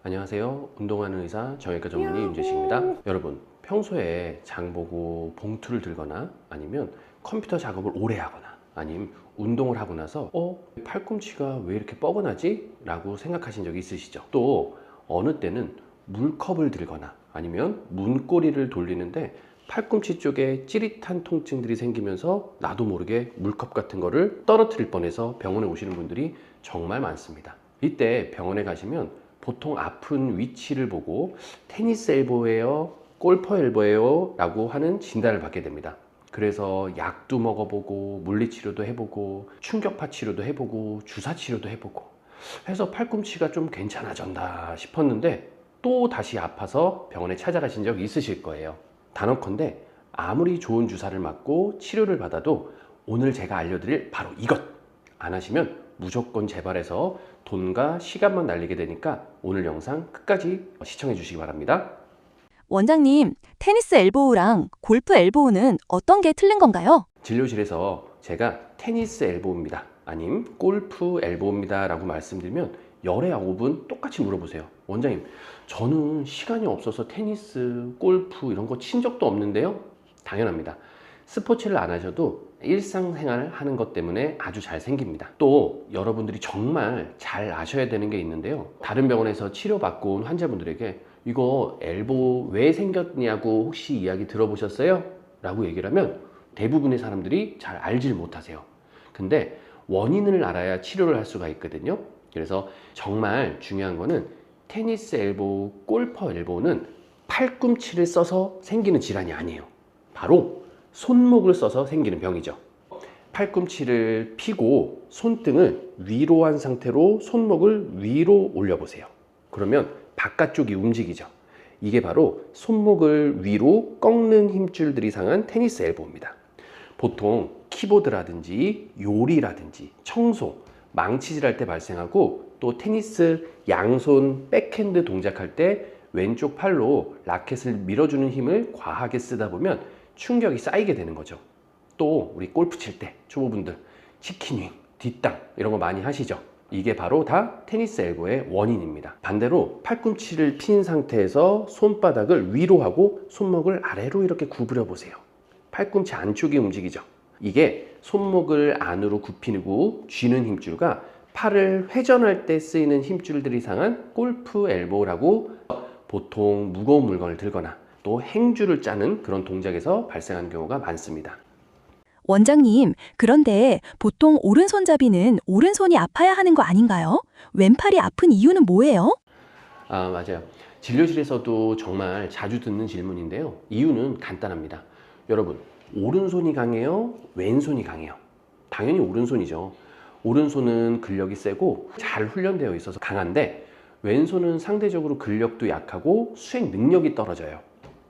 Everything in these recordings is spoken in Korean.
안녕하세요. 운동하는 의사 정형외과 전문의 윤재식입니다. 여러분, 평소에 장 보고 봉투를 들거나 아니면 컴퓨터 작업을 오래 하거나 아니면 운동을 하고 나서 팔꿈치가 왜 이렇게 뻐근하지? 라고 생각하신 적이 있으시죠? 또 어느 때는 물컵을 들거나 아니면 문고리를 돌리는데 팔꿈치 쪽에 찌릿한 통증들이 생기면서 나도 모르게 물컵 같은 거를 떨어뜨릴 뻔해서 병원에 오시는 분들이 정말 많습니다. 이때 병원에 가시면 보통 아픈 위치를 보고 테니스 엘보예요, 골퍼 엘보예요 라고 하는 진단을 받게 됩니다. 그래서 약도 먹어보고 물리치료도 해보고 충격파 치료도 해보고 주사 치료도 해보고 해서 팔꿈치가 좀 괜찮아졌나 싶었는데 또 다시 아파서 병원에 찾아가신 적 있으실 거예요. 단언컨대 아무리 좋은 주사를 맞고 치료를 받아도 오늘 제가 알려드릴 바로 이것 안 하시면 무조건 재발해서 돈과 시간만 날리게 되니까 오늘 영상 끝까지 시청해 주시기 바랍니다. 원장님, 테니스 엘보우랑 골프 엘보우는 어떤 게 틀린 건가요? 진료실에서 제가 테니스 엘보입니다 아님 골프 엘보입니다 라고 말씀드리면 열의 9분 똑같이 물어보세요. 원장님, 저는 시간이 없어서 테니스, 골프 이런 거 친 적도 없는데요? 당연합니다. 스포츠를 안 하셔도 일상생활 하는 것 때문에 아주 잘 생깁니다. 또 여러분들이 정말 잘 아셔야 되는 게 있는데요. 다른 병원에서 치료받고 온 환자분들에게 이거 엘보 왜 생겼냐고 혹시 이야기 들어보셨어요? 라고 얘기를 하면 대부분의 사람들이 잘 알질 못하세요. 근데 원인을 알아야 치료를 할 수가 있거든요. 그래서 정말 중요한 거는 테니스 엘보, 골퍼 엘보는 팔꿈치를 써서 생기는 질환이 아니에요. 바로 손목을 써서 생기는 병이죠. 팔꿈치를 펴고 손등을 위로 한 상태로 손목을 위로 올려보세요. 그러면 바깥쪽이 움직이죠. 이게 바로 손목을 위로 꺾는 힘줄들이 상한 테니스 엘보입니다. 보통 키보드라든지 요리라든지 청소, 망치질 할 때 발생하고 또 테니스 양손 백핸드 동작할 때 왼쪽 팔로 라켓을 밀어주는 힘을 과하게 쓰다 보면 충격이 쌓이게 되는 거죠. 또 우리 골프 칠 때 초보분들 치킨윙, 뒷땅 이런 거 많이 하시죠. 이게 바로 다 테니스 엘보의 원인입니다. 반대로 팔꿈치를 핀 상태에서 손바닥을 위로 하고 손목을 아래로 이렇게 구부려 보세요. 팔꿈치 안쪽이 움직이죠. 이게 손목을 안으로 굽히고 쥐는 힘줄과 팔을 회전할 때 쓰이는 힘줄들이 상한 골프 엘보라고 보통 무거운 물건을 들거나 또 행주를 짜는 그런 동작에서 발생하는 경우가 많습니다. 원장님, 그런데 보통 오른손잡이는 오른손이 아파야 하는 거 아닌가요? 왼팔이 아픈 이유는 뭐예요? 맞아요. 진료실에서도 정말 자주 듣는 질문인데요. 이유는 간단합니다. 여러분, 오른손이 강해요? 왼손이 강해요? 당연히 오른손이죠. 오른손은 근력이 세고 잘 훈련되어 있어서 강한데 왼손은 상대적으로 근력도 약하고 수행 능력이 떨어져요.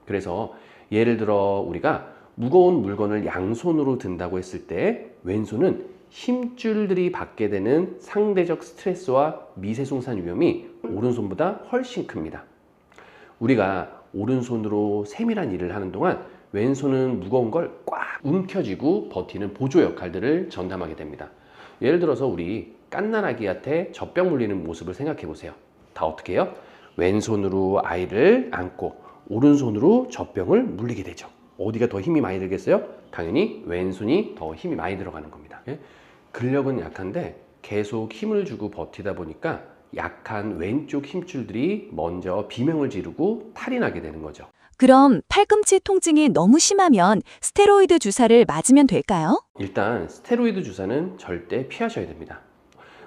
그래서 예를 들어 우리가 무거운 물건을 양손으로 든다고 했을 때 왼손은 힘줄들이 받게 되는 상대적 스트레스와 미세송산 위험이 오른손보다 훨씬 큽니다. 우리가 오른손으로 세밀한 일을 하는 동안 왼손은 무거운 걸 꽉 움켜쥐고 버티는 보조 역할들을 전담하게 됩니다. 예를 들어서 우리 갓난아기한테 젖병 물리는 모습을 생각해 보세요. 다 어떻게 해요? 왼손으로 아이를 안고 오른손으로 젖병을 물리게 되죠. 어디가 더 힘이 많이 들겠어요? 당연히 왼손이 더 힘이 많이 들어가는 겁니다. 근력은 약한데 계속 힘을 주고 버티다 보니까 약한 왼쪽 힘줄들이 먼저 비명을 지르고 탈이 나게 되는 거죠. 그럼 팔꿈치 통증이 너무 심하면 스테로이드 주사를 맞으면 될까요? 일단 스테로이드 주사는 절대 피하셔야 됩니다.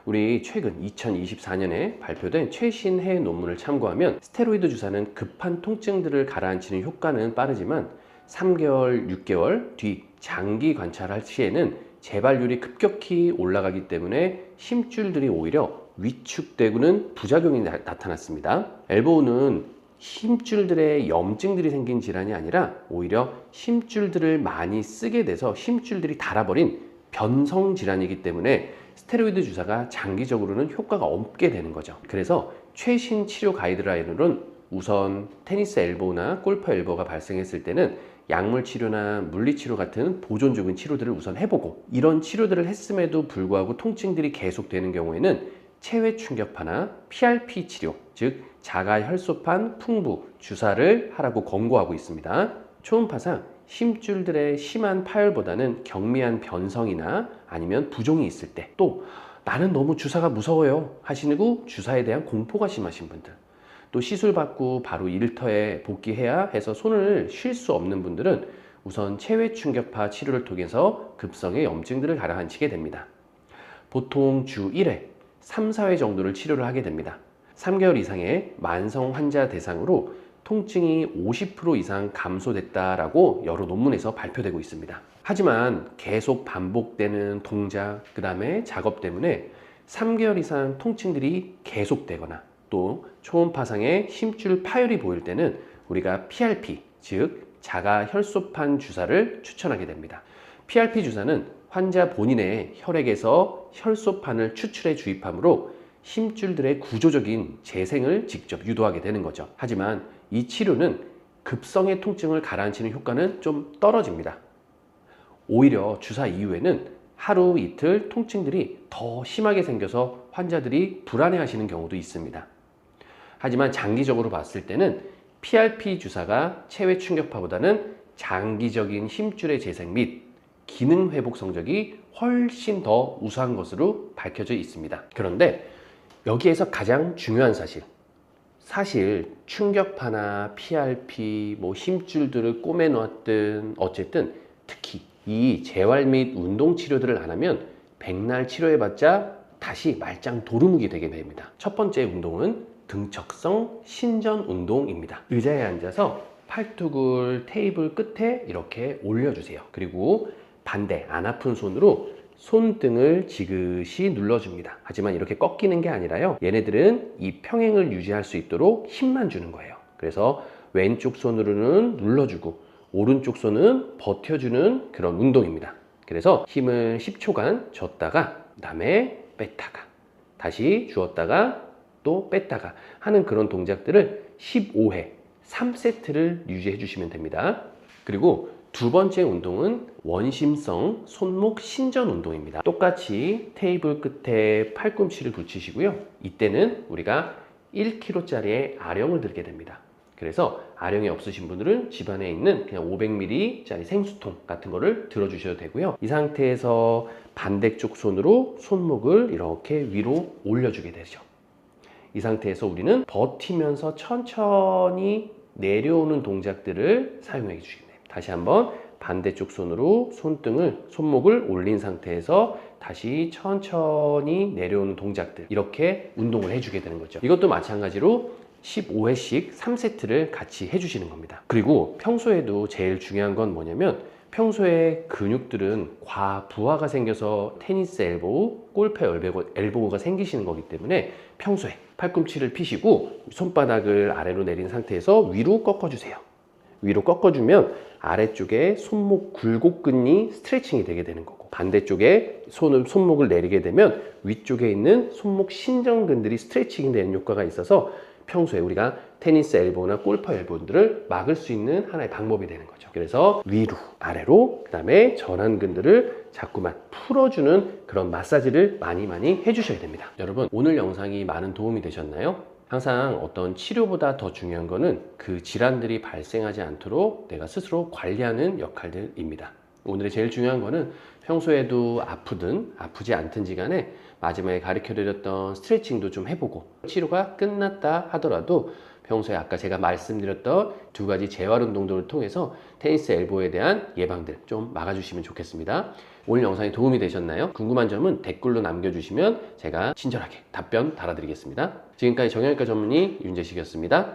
우리 최근 2024년에 발표된 최신 해외 논문을 참고하면 스테로이드 주사는 급한 통증들을 가라앉히는 효과는 빠르지만 3개월, 6개월 뒤 장기 관찰할 시에는 재발률이 급격히 올라가기 때문에 힘줄들이 오히려 위축되고는 부작용이 나타났습니다. 엘보우는 힘줄들의 염증들이 생긴 질환이 아니라 오히려 힘줄들을 많이 쓰게 돼서 힘줄들이 닳아버린 변성 질환이기 때문에 스테로이드 주사가 장기적으로는 효과가 없게 되는 거죠. 그래서 최신 치료 가이드라인으로는 우선 테니스 엘보나 골프 엘보가 발생했을 때는 약물 치료나 물리치료 같은 보존적인 치료들을 우선 해보고 이런 치료들을 했음에도 불구하고 통증들이 계속되는 경우에는 체외 충격파나 PRP 치료, 즉 자가혈소판 풍부 주사를 하라고 권고하고 있습니다. 초음파상 심줄들의 심한 파열보다는 경미한 변성이나 아니면 부종이 있을 때, 또 나는 너무 주사가 무서워요 하시고 주사에 대한 공포가 심하신 분들, 또 시술 받고 바로 일터에 복귀해야 해서 손을 쉴 수 없는 분들은 우선 체외 충격파 치료를 통해서 급성의 염증들을 가라앉히게 됩니다. 보통 주 1회, 3, 4회 정도를 치료를 하게 됩니다. 3개월 이상의 만성 환자 대상으로 통증이 50% 이상 감소됐다라고 여러 논문에서 발표되고 있습니다. 하지만 계속 반복되는 동작, 그 다음에 작업 때문에 3개월 이상 통증들이 계속되거나 또 초음파상의 심줄 파열이 보일 때는 우리가 PRP, 즉 자가혈소판 주사를 추천하게 됩니다. PRP 주사는 환자 본인의 혈액에서 혈소판을 추출해 주입하므로 심줄들의 구조적인 재생을 직접 유도하게 되는 거죠. 하지만 이 치료는 급성의 통증을 가라앉히는 효과는 좀 떨어집니다. 오히려 주사 이후에는 하루 이틀 통증들이 더 심하게 생겨서 환자들이 불안해하시는 경우도 있습니다. 하지만 장기적으로 봤을 때는 PRP 주사가 체외 충격파보다는 장기적인 힘줄의 재생 및 기능 회복 성적이 훨씬 더 우수한 것으로 밝혀져 있습니다. 그런데 여기에서 가장 중요한 사실 충격파나 PRP, 힘줄들을 꼬매 놓았든 어쨌든 특히 이 재활 및 운동 치료들을 안 하면 백날 치료해봤자 다시 말짱 도루묵이 되게 됩니다. 첫 번째 운동은 등척성 신전 운동입니다. 의자에 앉아서 팔뚝을 테이블 끝에 이렇게 올려주세요. 그리고 반대 안 아픈 손으로 손등을 지그시 눌러줍니다. 하지만 이렇게 꺾이는 게 아니라요, 얘네들은 이 평행을 유지할 수 있도록 힘만 주는 거예요. 그래서 왼쪽 손으로는 눌러주고 오른쪽 손은 버텨주는 그런 운동입니다. 그래서 힘을 10초간 줬다가 그 다음에 뺐다가 다시 주었다가 또 뺐다가 하는 그런 동작들을 15회 3세트를 유지해 주시면 됩니다. 그리고 두 번째 운동은 원심성 손목 신전 운동입니다. 똑같이 테이블 끝에 팔꿈치를 붙이시고요. 이때는 우리가 1kg짜리의 아령을 들게 됩니다. 그래서 아령이 없으신 분들은 집안에 있는 그냥 500ml짜리 생수통 같은 거를 들어주셔도 되고요. 이 상태에서 반대쪽 손으로 손목을 이렇게 위로 올려주게 되죠. 이 상태에서 우리는 버티면서 천천히 내려오는 동작들을 사용해 주시면 됩니다. 다시 한번 반대쪽 손으로 손목을 올린 상태에서 다시 천천히 내려오는 동작들, 이렇게 운동을 해주게 되는 거죠. 이것도 마찬가지로 15회씩 3세트를 같이 해주시는 겁니다. 그리고 평소에도 제일 중요한 건 뭐냐면, 평소에 근육들은 과부하가 생겨서 테니스 엘보우, 골프 엘보우가 생기시는 거기 때문에 평소에 팔꿈치를 피시고 손바닥을 아래로 내린 상태에서 위로 꺾어주세요. 위로 꺾어주면 아래쪽에 손목 굴곡근이 스트레칭이 되게 되는 거고, 반대쪽에 손목을 내리게 되면 위쪽에 있는 손목 신전근들이 스트레칭이 되는 효과가 있어서 평소에 우리가 테니스 엘보나 골퍼 엘보들을 막을 수 있는 하나의 방법이 되는 거죠. 그래서 위로 아래로 그 다음에 전완근들을 자꾸만 풀어주는 그런 마사지를 많이 해주셔야 됩니다. 여러분, 오늘 영상이 많은 도움이 되셨나요? 항상 어떤 치료보다 더 중요한 거는 그 질환들이 발생하지 않도록 내가 스스로 관리하는 역할들입니다. 오늘의 제일 중요한 거는 평소에도 아프든 아프지 않든지 간에 마지막에 가르쳐드렸던 스트레칭도 좀 해보고, 치료가 끝났다 하더라도 평소에 아까 제가 말씀드렸던 두 가지 재활 운동들을 통해서 테니스 엘보에 대한 예방들 좀 막아주시면 좋겠습니다. 오늘 영상이 도움이 되셨나요? 궁금한 점은 댓글로 남겨주시면 제가 친절하게 답변 달아드리겠습니다. 지금까지 정형외과 전문의 윤재식이었습니다.